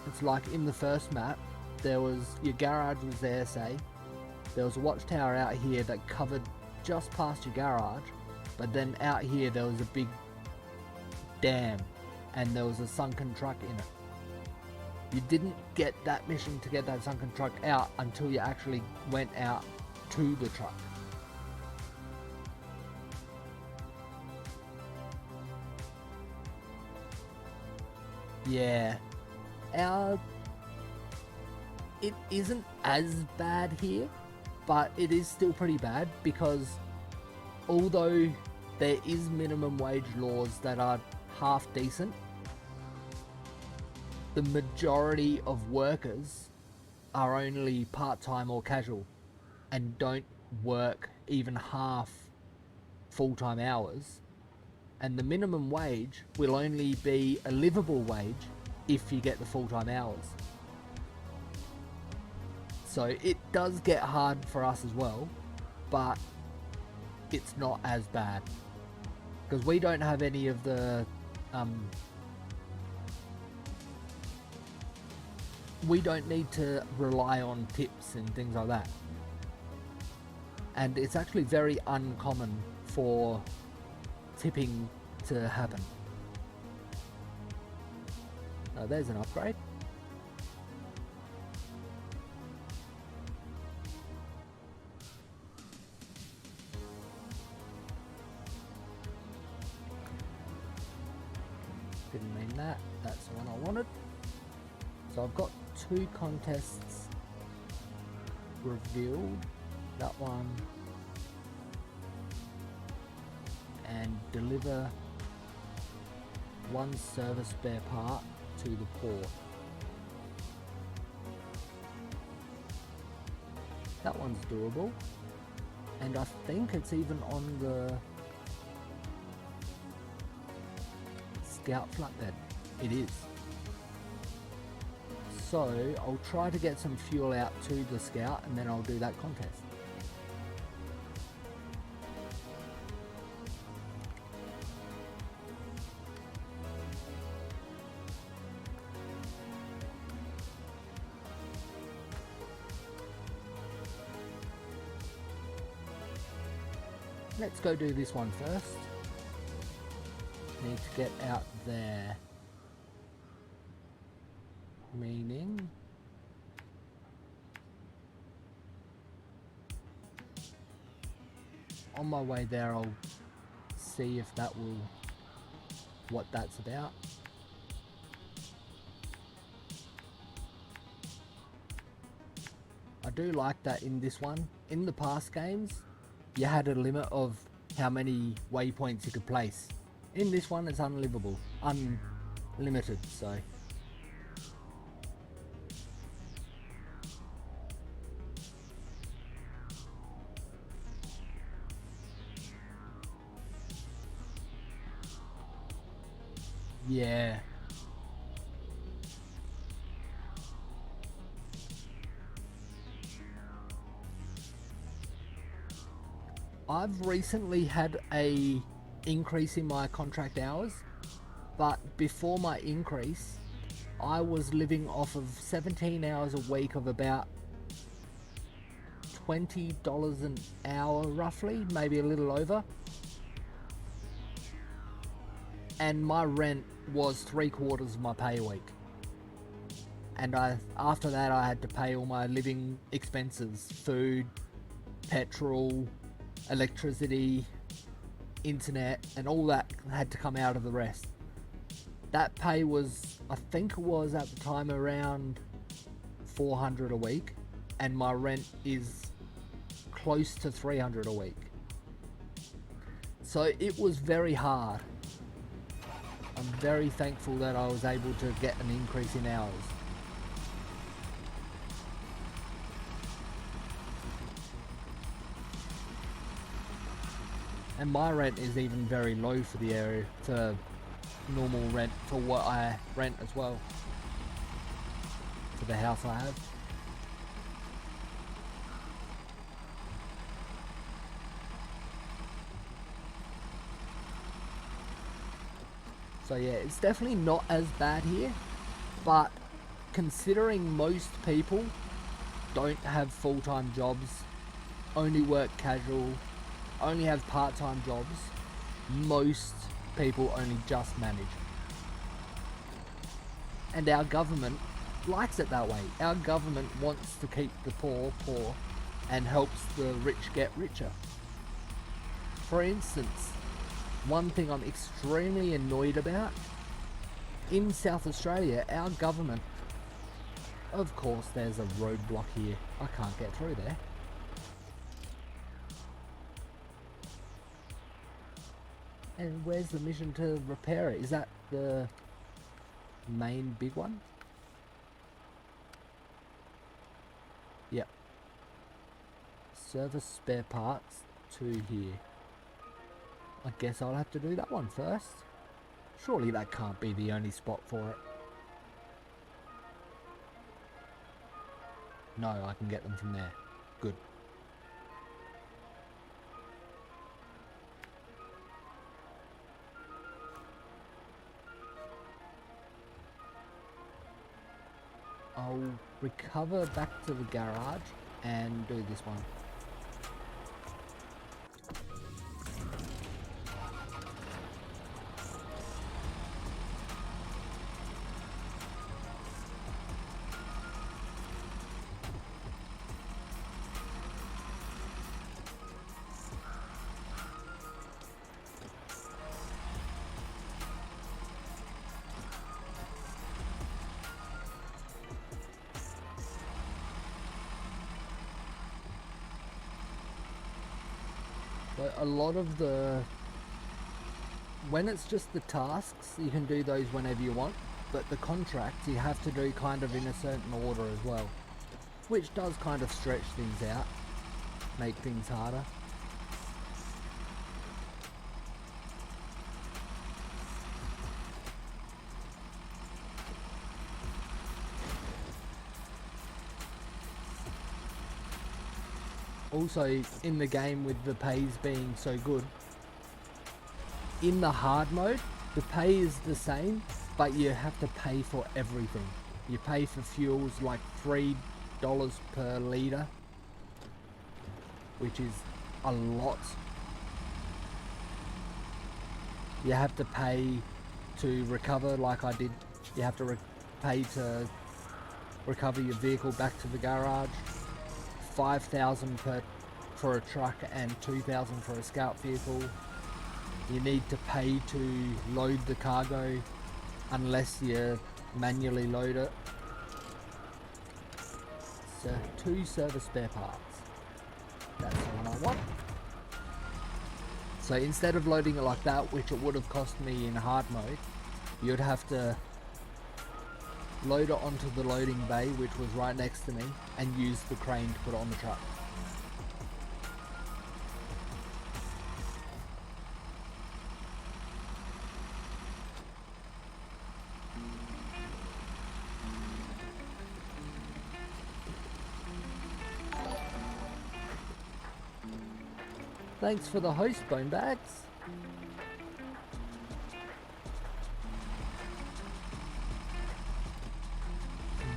It's like in the first map, there was, your garage was there, say. There was a watchtower out here that covered just past your garage, but then out here there was a big dam and there was a sunken truck in it. You didn't get that mission to get that sunken truck out until you actually went out to the truck. Yeah, it isn't as bad here, but it is still pretty bad because although there is minimum wage laws that are half decent, the majority of workers are only part-time or casual and don't work even half full-time hours, and the minimum wage will only be a livable wage if you get the full-time hours. So it does get hard for us as well, but it's not as bad because we don't have any of the we don't need to rely on tips and things like that, and it's actually very uncommon for tipping to happen. Oh, there's an upgrade. Didn't mean that. That's the one I wanted. So I've got 2 contests revealed. That one and deliver 1 service spare part to the port. That one's doable, and I think it's even on the Scout flatbed. It is. So I'll try to get some fuel out to the Scout and then I'll do that contest. Let's go do this one first. Need to get out there. Meaning on my way there I'll see if that will, what that's about. I do like that in this one. In the past games you had a limit of how many waypoints you could place. In this one it's unlimited, so yeah. I've recently had a increase in my contract hours, but before my increase I was living off of 17 hours a week of about $20 an hour roughly, maybe a little over, and my rent was 3/4 of my pay a week, and after that I had to pay all my living expenses, food, petrol, electricity, internet, and all that had to come out of the rest. That pay was, I think it was at the time around $400 a week, and my rent is close to $300 a week. So it was very hard. I'm very thankful that I was able to get an increase in hours. And my rent is even very low for the area, for normal rent, for what I rent as well, for the house I have. So yeah, it's definitely not as bad here, but considering most people don't have full-time jobs, only work casual, only have part-time jobs, most people only just manage. And our government likes it that way. Our government wants to keep the poor poor and helps the rich get richer. For instance, one thing I'm extremely annoyed about, in South Australia, our government, of course there's a roadblock here, I can't get through there. And where's the mission to repair it? Is that the main big one? Yep. Service spare parts to here. I guess I'll have to do that one first. Surely that can't be the only spot for it. No, I can get them from there. Good. I'll recover back to the garage and do this one. But a lot of the, when it's just the tasks, you can do those whenever you want, but the contracts you have to do kind of in a certain order as well, which does kind of stretch things out, make things harder. Also, in the game with the pays being so good, in the hard mode, the pay is the same, but you have to pay for everything. You pay for fuels like $3 per litre, which is a lot. You have to pay to recover, like I did. You have to pay to recover your vehicle back to the garage. 5,000 for a truck and 2,000 for a scout vehicle. You need to pay to load the cargo unless you manually load it. So 2 service spare parts. That's the one I want. So instead of loading it like that, which it would have cost me in hard mode, you'd have to load it onto the loading bay, which was right next to me, and use the crane to put it on the truck. Thanks for the host, Bone Bags.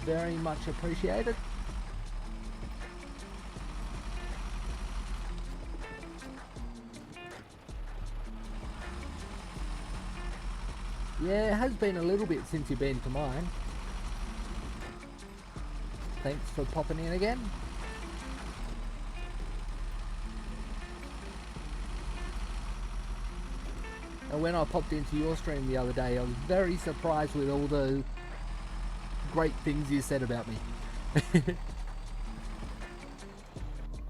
Very much appreciated. Yeah, it has been a little bit since you've been to mine. Thanks for popping in again. And when I popped into your stream the other day, I was very surprised with all the great things you said about me.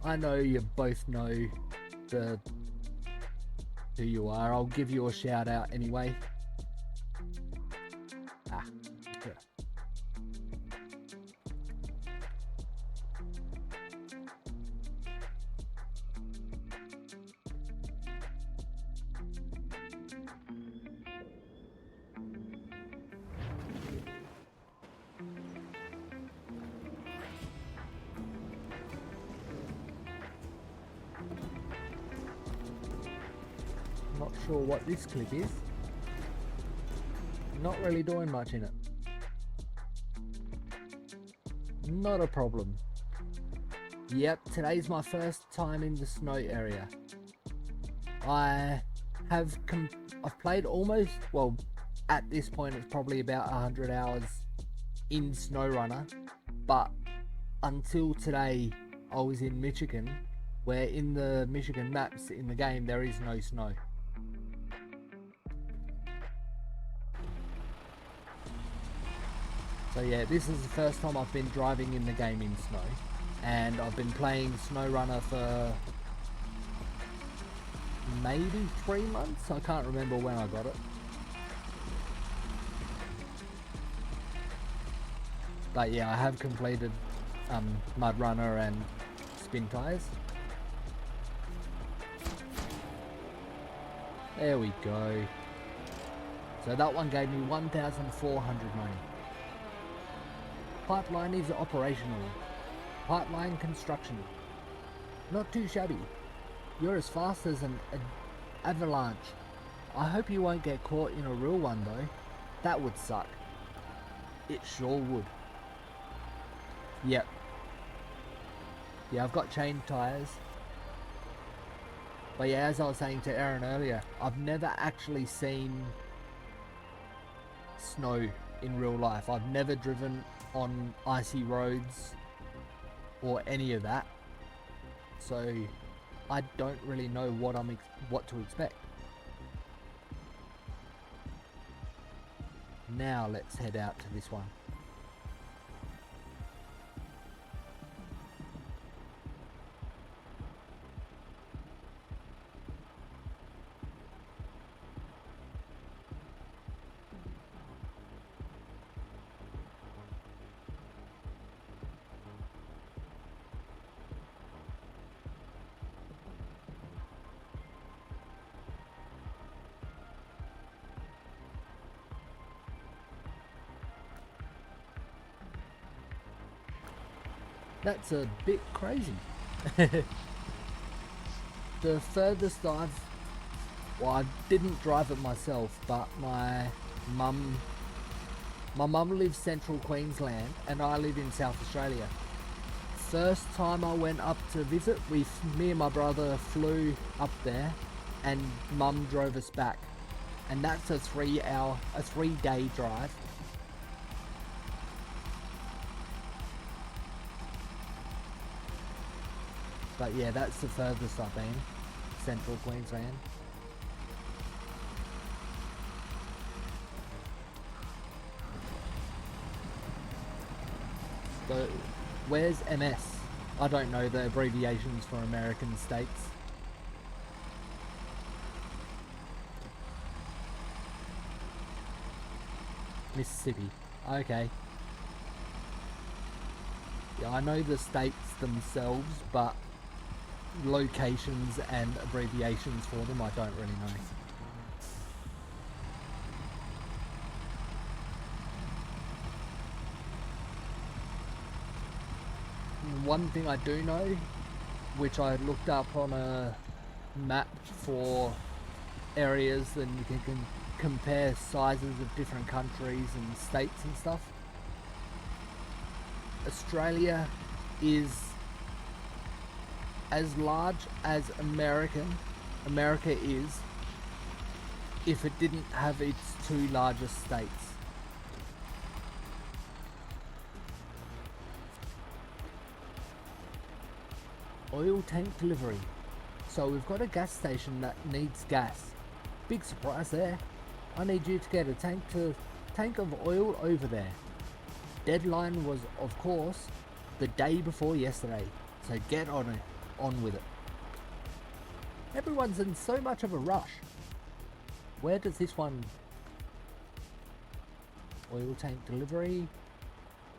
I know you both know who you are. I'll give you a shout out anyway. Ah, yeah. Not sure what this clip is. Not really doing much in it. Not a problem. Yep, today's my first time in the snow area. I've played almost, well, at this point it's probably about 100 hours in Snowrunner, but until today I was in Michigan, where in the Michigan maps in the game there is no snow. So yeah, this is the first time I've been driving in the game in snow, and I've been playing Snowrunner for maybe 3 months. I can't remember when I got it. But yeah, I have completed Mud Runner and Spin Tires. There we go. So that one gave me 1,400 money. Pipeline is operational. Pipeline construction. Not too shabby. You're as fast as an avalanche. I hope you won't get caught in a real one though. That would suck. It sure would. Yep. Yeah, I've got chain tires. But yeah, as I was saying to Aaron earlier, I've never actually seen snow in real life. I've never driven on icy roads or any of that. So I don't really know what to expect. Now let's head out to this one. That's a bit crazy. The furthest well, I didn't drive it myself, but my mum lives central Queensland and I live in South Australia. First time I went up to visit, me and my brother flew up there and mum drove us back. And that's a 3-day drive. But yeah, that's the furthest I've been, central Queensland. So, where's MS? I don't know the abbreviations for American states. Mississippi. Okay. Yeah, I know the states themselves, but locations and abbreviations for them I don't really know. One thing I do know, which I looked up on a map for areas, and you can compare sizes of different countries and states and stuff. Australia is as large as America is if it didn't have its two largest states. Oil tank delivery. So we've got a gas station that needs gas. Big surprise there. I need you to get a tank of oil over there. Deadline was, of course, the day before yesterday. So get on with it. Everyone's in so much of a rush. Where does this one? Oil tank delivery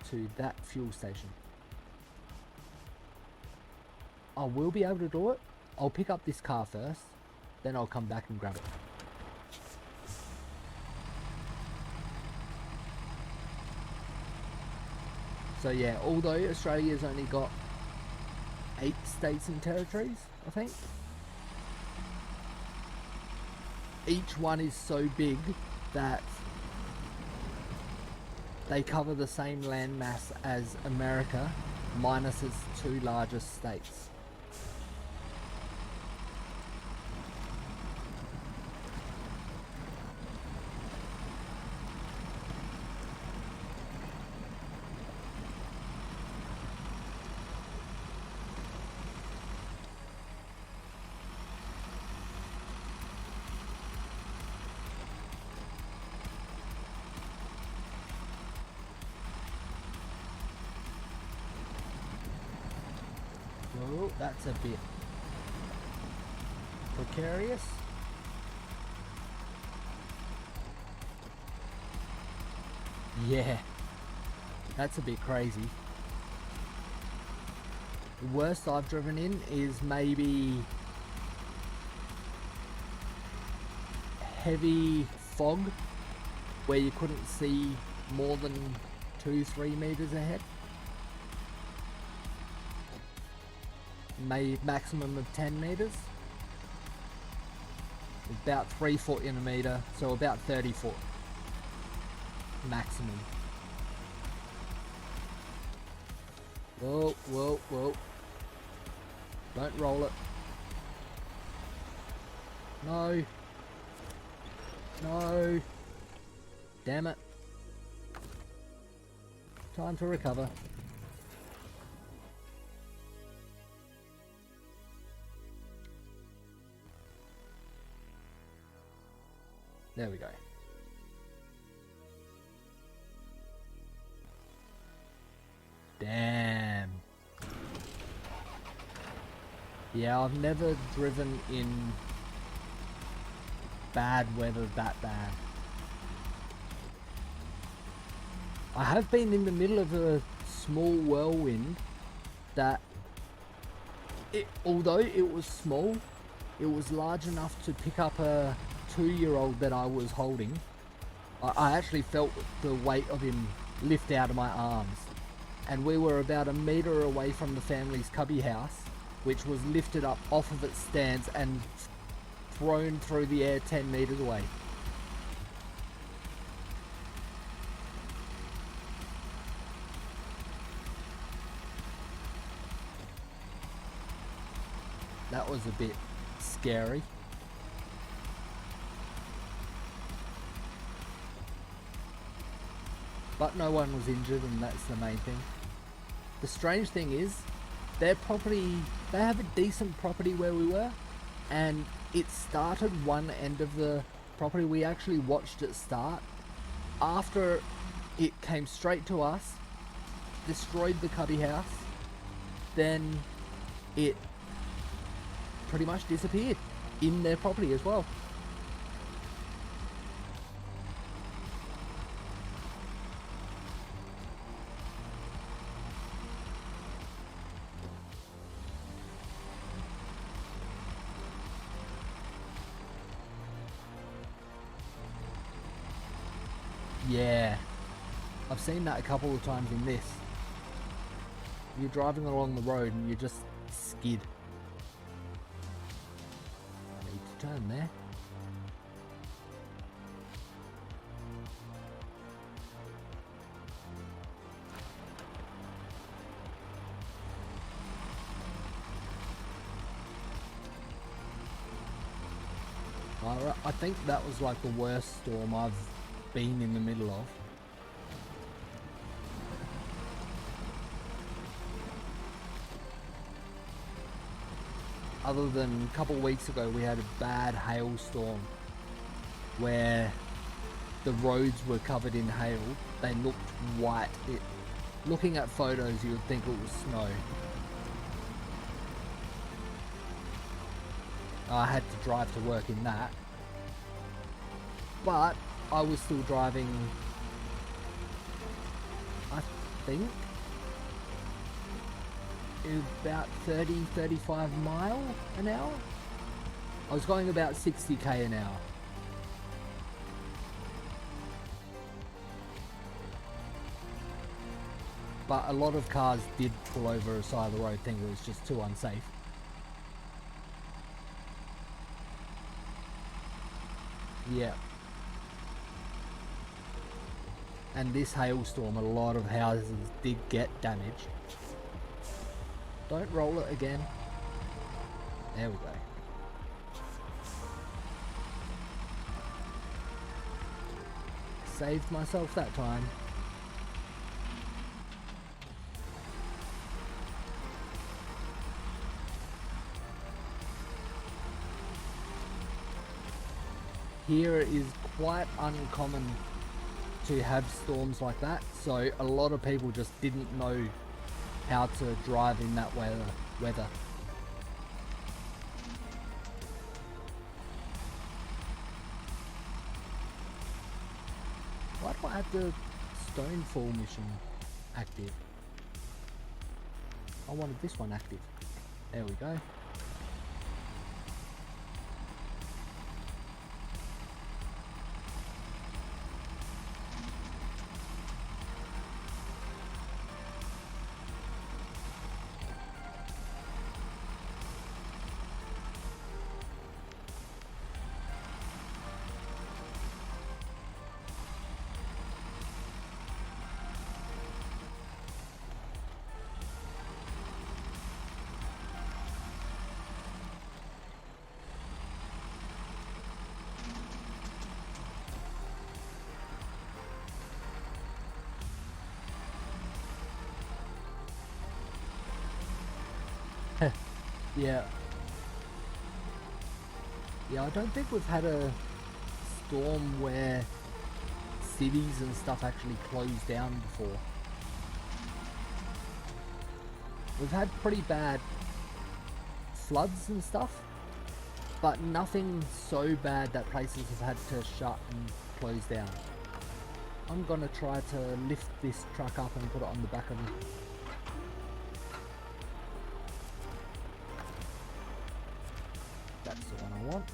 to that fuel station. I will be able to do it. I'll pick up this car first, then I'll come back and grab it. So yeah, although Australia's only got 8 states and territories, I think, each one is so big that they cover the same landmass as America, minus its two largest states. Oh, that's a bit precarious. Yeah, that's a bit crazy. The worst I've driven in is maybe heavy fog where you couldn't see more than 2-3 meters ahead. Maximum of 10 meters. About 3 foot in a meter, so about 30 foot maximum. Whoa, whoa, whoa. Don't roll it. No. No. Damn it. Time to recover. There we go. Damn. Yeah, I've never driven in bad weather that bad. I have been in the middle of a small whirlwind that, although it was small, it was large enough to pick up a 2-year-old that I was holding. I actually felt the weight of him lift out of my arms, and we were about a meter away from the family's cubby house, which was lifted up off of its stands and thrown through the air 10 meters away. That was a bit scary. But no one was injured, and that's the main thing. The strange thing is, their property, they have a decent property where we were, and it started one end of the property. We actually watched it start. After it came straight to us, destroyed the cubby house, then it pretty much disappeared in their property as well. Yeah, I've seen that a couple of times in this. You're driving along the road and you just skid. I need to turn there. I think that was like the worst storm I've been in the middle of. Other than a couple of weeks ago, we had a bad hailstorm where the roads were covered in hail. They looked white. Looking at photos, you would think it was snow. I had to drive to work in that, but I was still driving, I think, about 30-35 miles an hour. I was going about 60k an hour. But a lot of cars did pull over the side of the road, thinking it was just too unsafe. Yeah. And this hailstorm, a lot of houses did get damaged. Don't roll it again. There we go. Saved myself that time. Here it is quite uncommon to have storms like that, so a lot of people just didn't know how to drive in that weather. Why do I have the Stonefall mission active? I wanted this one active. There we go. Yeah. Yeah, I don't think we've had a storm where cities and stuff actually closed down before. We've had pretty bad floods and stuff, but nothing so bad that places have had to shut and close down. I'm gonna try to lift this truck up and put it on the back of me. That's the one I want.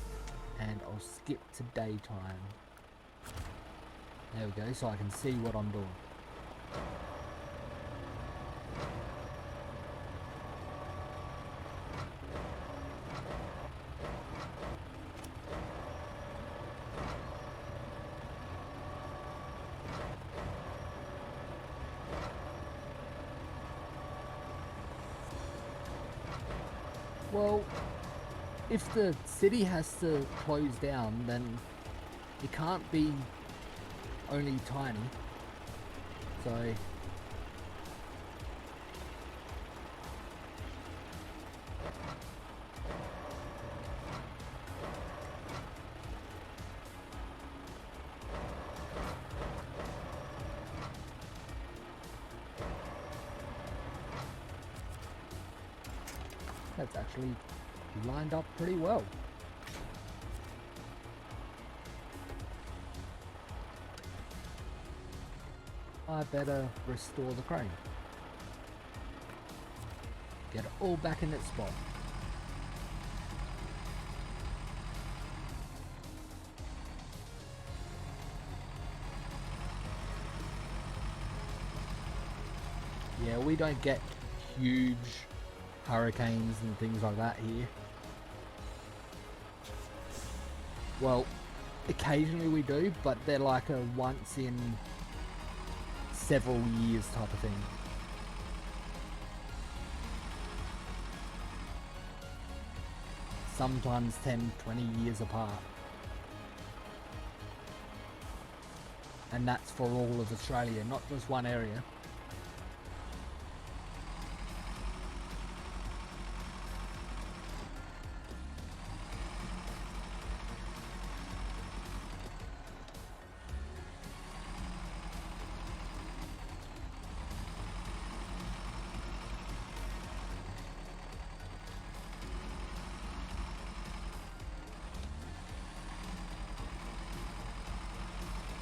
And I'll skip to daytime. There we go, so I can see what I'm doing. Well, if the city has to close down, then it can't be only tiny. So that's actually lined up pretty well. I better restore the crane. Get it all back in its spot. Yeah, we don't get huge hurricanes and things like that here. Well, occasionally we do, but they're like a once in several years type of thing. Sometimes 10, 20 years apart. And that's for all of Australia, not just one area.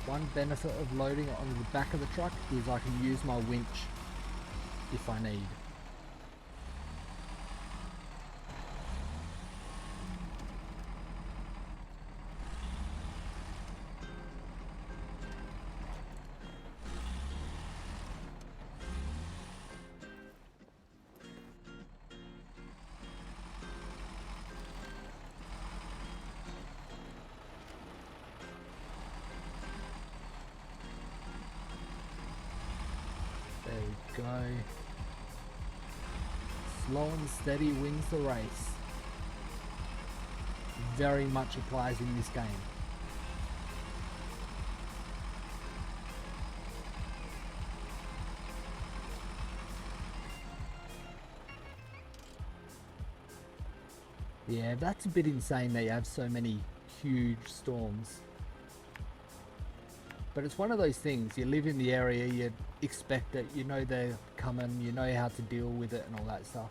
One benefit of loading it on the back of the truck is I can use my winch if I need. we go. Slow and steady wins the race. Very much applies in this game. Yeah, that's a bit insane that you have so many huge storms. But it's one of those things, you live in the area, you expect it, you know they're coming, you know how to deal with it and all that stuff.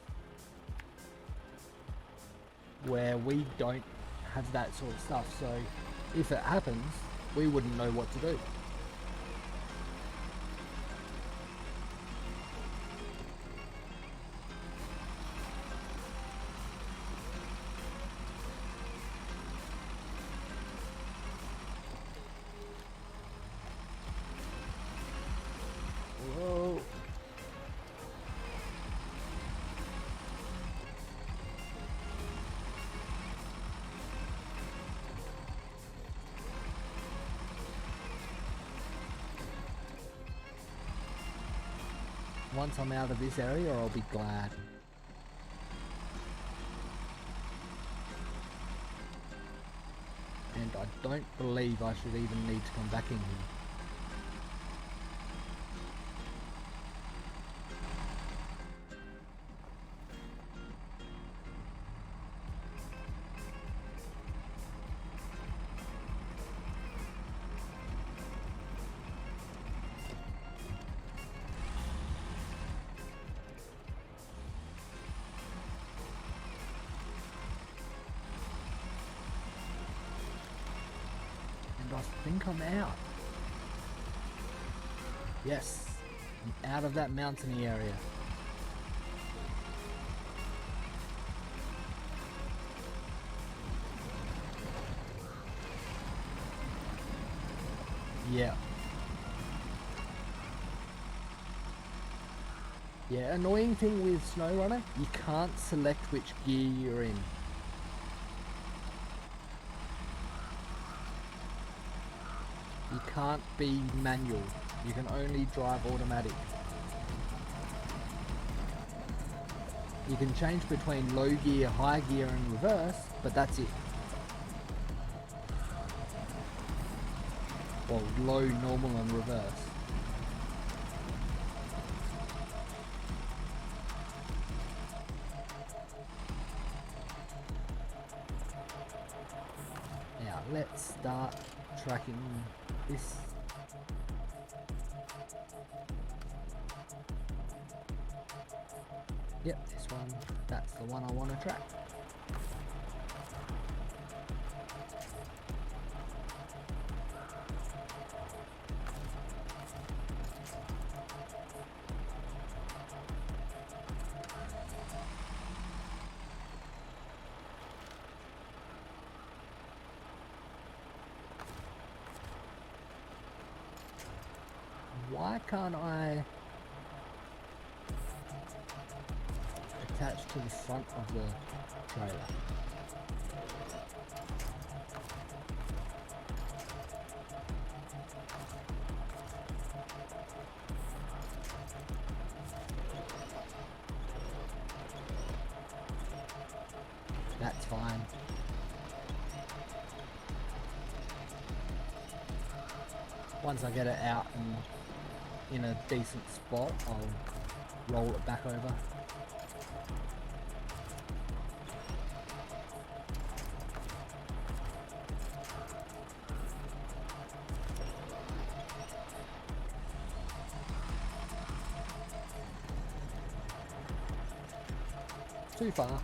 Where we don't have that sort of stuff, so if it happens, we wouldn't know what to do. Whoa. Once I'm out of this area, I'll be glad. And I don't believe I should even need to come back in here. I think I'm out. Yes, I'm out of that mountainy area. Yeah. Yeah, annoying thing with Snowrunner, you can't select which gear you're in. You can't be manual, you can only drive automatic. You can change between low gear, high gear and reverse, but that's it. Well, low, normal and reverse. Now let's start tracking this. Yep, this one, that's the one I want to track. Why can't I attach to the front of the trailer? That's fine. Once I get it out and in a decent spot, I'll roll it back over. Too far.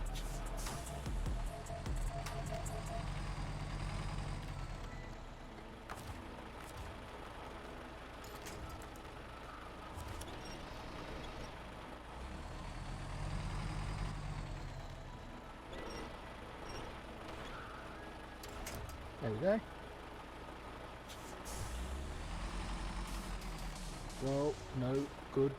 There we go. Well, no, good.